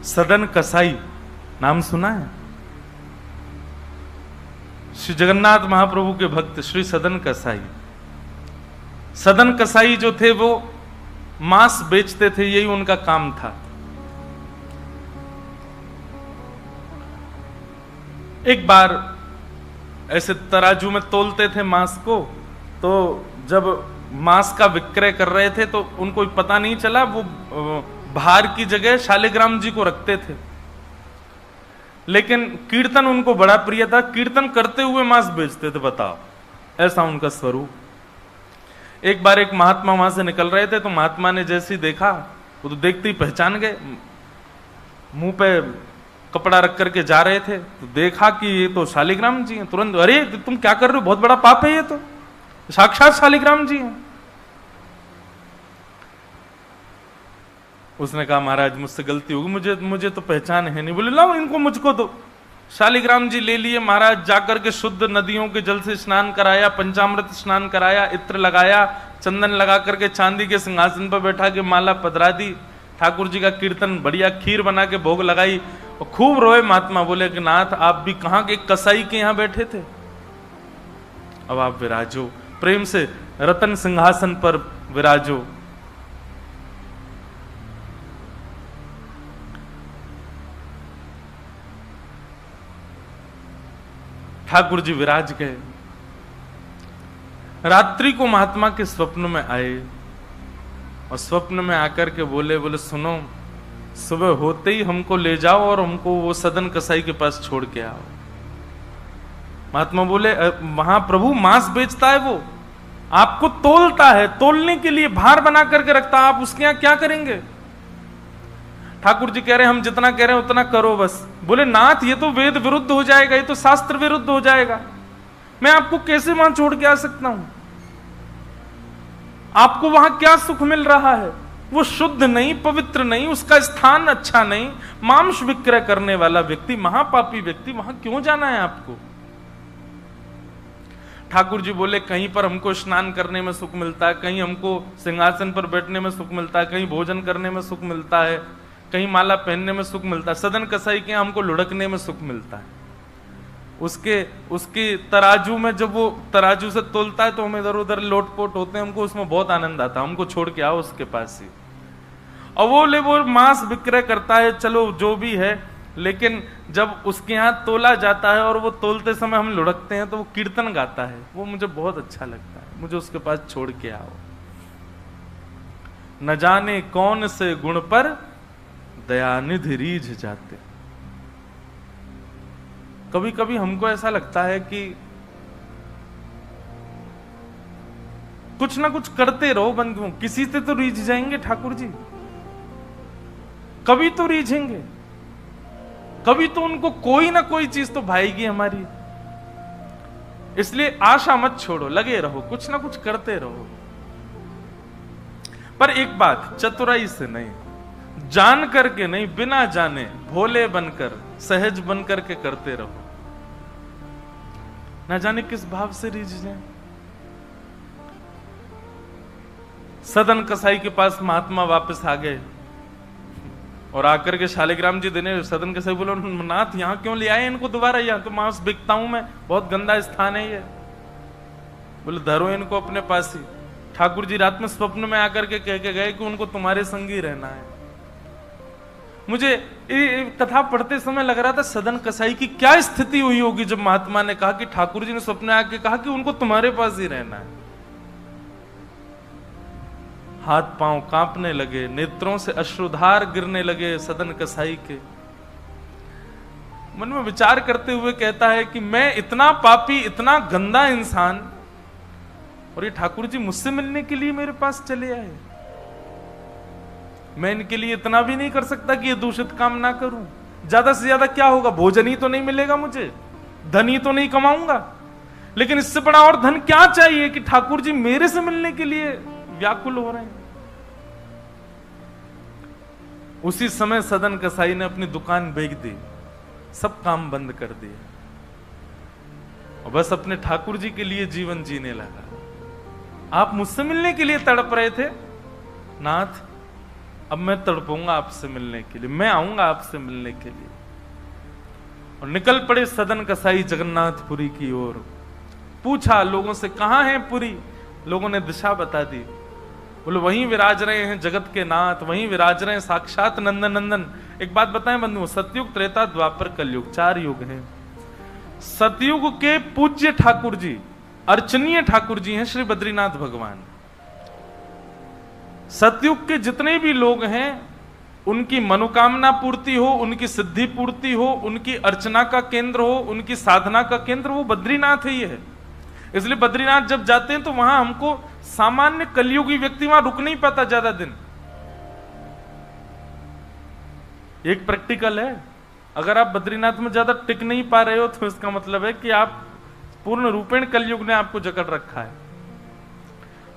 सदन कसाई नाम सुना है? श्री जगन्नाथ महाप्रभु के भक्त श्री सदन कसाई। सदन कसाई जो थे वो मांस बेचते थे, यही उनका काम था। एक बार ऐसे तराजू में तोलते थे मांस को, तो जब मांस का विक्रय कर रहे थे तो उनको पता नहीं चला, वो भार की जगह शालिग्राम जी को रखते थे। लेकिन कीर्तन उनको बड़ा प्रिय था, कीर्तन करते हुए मांस बेचते थे। बताओ, ऐसा उनका स्वरूप। एक बार एक महात्मा वहां से निकल रहे थे, तो महात्मा ने जैसे ही देखा, वो तो देखते ही पहचान गए। मुंह पे कपड़ा रख करके जा रहे थे, तो देखा कि ये तो शालिग्राम जी हैं। तुरंत, अरे तुम क्या कर रहे हो, बहुत बड़ा पाप है, ये तो साक्षात शालिग्राम जी हैं। उसने कहा महाराज मुझसे गलती होगी, मुझे तो पहचान है नहीं। बोले लाओ इनको मुझको दो। शालिग्राम जी ले लिए महाराज, जाकर के शुद्ध नदियों के जल से स्नान कराया, पंचामृत स्नान कराया, इत्र लगाया, चंदन लगा करके चांदी के सिंहासन पर बैठा के माला पधरा दी। ठाकुर जी का कीर्तन, बढ़िया खीर बना के भोग लगाई और खूब रोए महात्मा। बोले कि नाथ आप भी कहां के कसाई के यहां बैठे थे, अब आप विराजो, प्रेम से रतन सिंहासन पर विराजो। ठाकुर जी विराज गए। रात्रि को महात्मा के स्वप्न में आए और स्वप्न में आकर के बोले सुनो, सुबह होते ही हमको ले जाओ और हमको वो सदन कसाई के पास छोड़ के आओ। महात्मा बोले वहां प्रभु मांस बेचता है, वो आपको तोलता है, तोलने के लिए भार बना करके रखता है, आप उसके यहां क्या करेंगे? ठाकुर जी कह रहे हम जितना कह रहे हैं उतना करो बस। बोले नाथ ये तो वेद विरुद्ध हो जाएगा, ये तो शास्त्र विरुद्ध हो जाएगा, मैं आपको कैसे वहां छोड़ के आ सकता हूं? आपको वहां क्या सुख मिल रहा है? वो शुद्ध नहीं, पवित्र नहीं, उसका स्थान अच्छा नहीं, मांस विक्रय करने वाला व्यक्ति, महापापी व्यक्ति, वहां क्यों जाना है आपको? ठाकुर जी बोले कहीं पर हमको स्नान करने में सुख मिलता है, कहीं हमको सिंहासन पर बैठने में सुख मिलता है, कहीं भोजन करने में सुख मिलता है, कहीं माला पहनने में सुख मिलता है, सदन कसाई के हमको लुढ़कने में सुख मिलता है। उसके तराजू में जब वो तराजू से तोलता है तो हम इधर उधर लोटपोट होते हैं, हमको उसमें बहुत आनंद आता है, हमको छोड़ के आओ उसके पास ही। और वो मांस विक्रय करता है, चलो जो भी है, लेकिन जब उसके यहाँ तोला जाता है और वो तोलते समय हम लुढ़कते हैं तो वो कीर्तन गाता है, वो मुझे बहुत अच्छा लगता है, मुझे उसके पास छोड़ के आओ। न जाने कौन से गुण पर दयानिधि रीझ जाते। कभी कभी हमको ऐसा लगता है कि कुछ ना कुछ करते रहो बंधुओं, किसी से तो रीझ जाएंगे ठाकुर जी, कभी तो रीझेंगे, कभी तो उनको कोई ना कोई चीज तो भाएगी हमारी। इसलिए आशा मत छोड़ो, लगे रहो, कुछ ना कुछ करते रहो। पर एक बात, चतुराई से नहीं, जान करके नहीं, बिना जाने भोले बनकर, सहज बनकर के करते रहो, ना जाने किस भाव से रीझ जाए। सदन कसाई के पास महात्मा वापस आ गए और आकर के शालिग्राम जी देने, सदन कसाई बोलो नाथ यहां क्यों ले आए इनको दोबारा, यहां तो मांस बिकता हूं मैं, बहुत गंदा स्थान है ये। बोले धरो इनको अपने पास ही। ठाकुर जी रात में स्वप्न में आकर के कह के गए कि उनको तुम्हारे संग ही रहना है। मुझे कथा पढ़ते समय लग रहा था सदन कसाई की क्या स्थिति हुई होगी जब महात्मा ने कहा कि ठाकुर जी ने स्वप्न में आके कहा कि उनको तुम्हारे पास ही रहना है। हाथ पांव कांपने लगे, नेत्रों से अश्रुधार गिरने लगे सदन कसाई के। मन में विचार करते हुए कहता है कि मैं इतना पापी, इतना गंदा इंसान, और ये ठाकुर जी मुझसे मिलने के लिए मेरे पास चले आए। मैं इनके लिए इतना भी नहीं कर सकता कि ये दूषित काम ना करूं। ज्यादा से ज्यादा क्या होगा, भोजन ही तो नहीं मिलेगा मुझे, धन ही तो नहीं कमाऊंगा, लेकिन इससे बड़ा और धन क्या चाहिए कि ठाकुर जी मेरे से मिलने के लिए व्याकुल हो रहे हैं। उसी समय सदन कसाई ने अपनी दुकान बेच दी, सब काम बंद कर दिया और बस अपने ठाकुर जी के लिए जीवन जीने लगा। आप मुझसे मिलने के लिए तड़प रहे थे नाथ, अब मैं तड़पूंगा आपसे मिलने के लिए, मैं आऊंगा आपसे मिलने के लिए। और निकल पड़े सदन कसाई जगन्नाथपुरी की ओर। पूछा लोगों से, कहां है पुरी? लोगों ने दिशा बता दी। बोले वहीं विराज रहे हैं जगत के नाथ, वहीं विराज रहे हैं साक्षात नंदन नंदन। एक बात बताएं बंधुओं, सतयुग, त्रेता, द्वापर, कलयुग, 4 युग हैं। सतयुग के पूज्य ठाकुर जी, अर्चनीय ठाकुर जी हैं श्री बद्रीनाथ भगवान। सतयुग के जितने भी लोग हैं उनकी मनोकामना पूर्ति हो, उनकी सिद्धि पूर्ति हो, उनकी अर्चना का केंद्र हो, उनकी साधना का केंद्र वो बद्रीनाथ ही है। इसलिए बद्रीनाथ जब जाते हैं तो वहां हमको सामान्य कलयुगी व्यक्ति वहां रुक नहीं पाता ज्यादा दिन। एक प्रैक्टिकल है, अगर आप बद्रीनाथ में ज्यादा टिक नहीं पा रहे हो तो इसका मतलब है कि आप पूर्ण रूपेण कलयुग ने आपको जकड़ रखा है।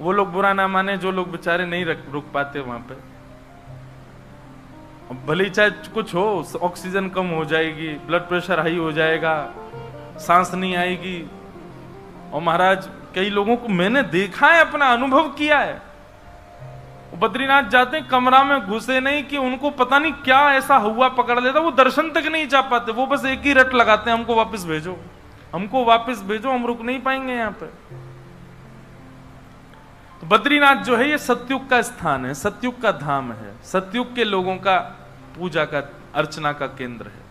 वो लोग बुरा ना माने जो लोग बेचारे नहीं रुक पाते वहां पे। भले ही चाहे कुछ हो, ऑक्सीजन कम हो जाएगी, ब्लड प्रेशर हाई हो जाएगा, सांस नहीं आएगी। और महाराज कई लोगों को मैंने देखा है, अपना अनुभव किया है, बद्रीनाथ जाते हैं कमरा में घुसे नहीं कि उनको पता नहीं क्या ऐसा हुआ पकड़ लेता, वो दर्शन तक नहीं जा पाते। वो बस एक ही रट लगाते हैं, हमको वापस भेजो, हमको वापस भेजो, हम रुक नहीं पाएंगे यहां पे। तो बद्रीनाथ जो है ये सतयुग का स्थान है, सतयुग का धाम है, सतयुग के लोगों का पूजा का, अर्चना का केंद्र है।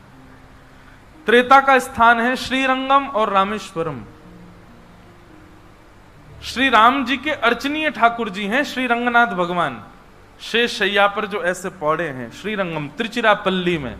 त्रेता का स्थान है श्रीरंगम और रामेश्वरम। श्री राम जी के अर्चनीय ठाकुर जी हैं श्री रंगनाथ भगवान, शेष शैया पर जो ऐसे पौड़े हैं। श्रीरंगम त्रिचिरापल्ली में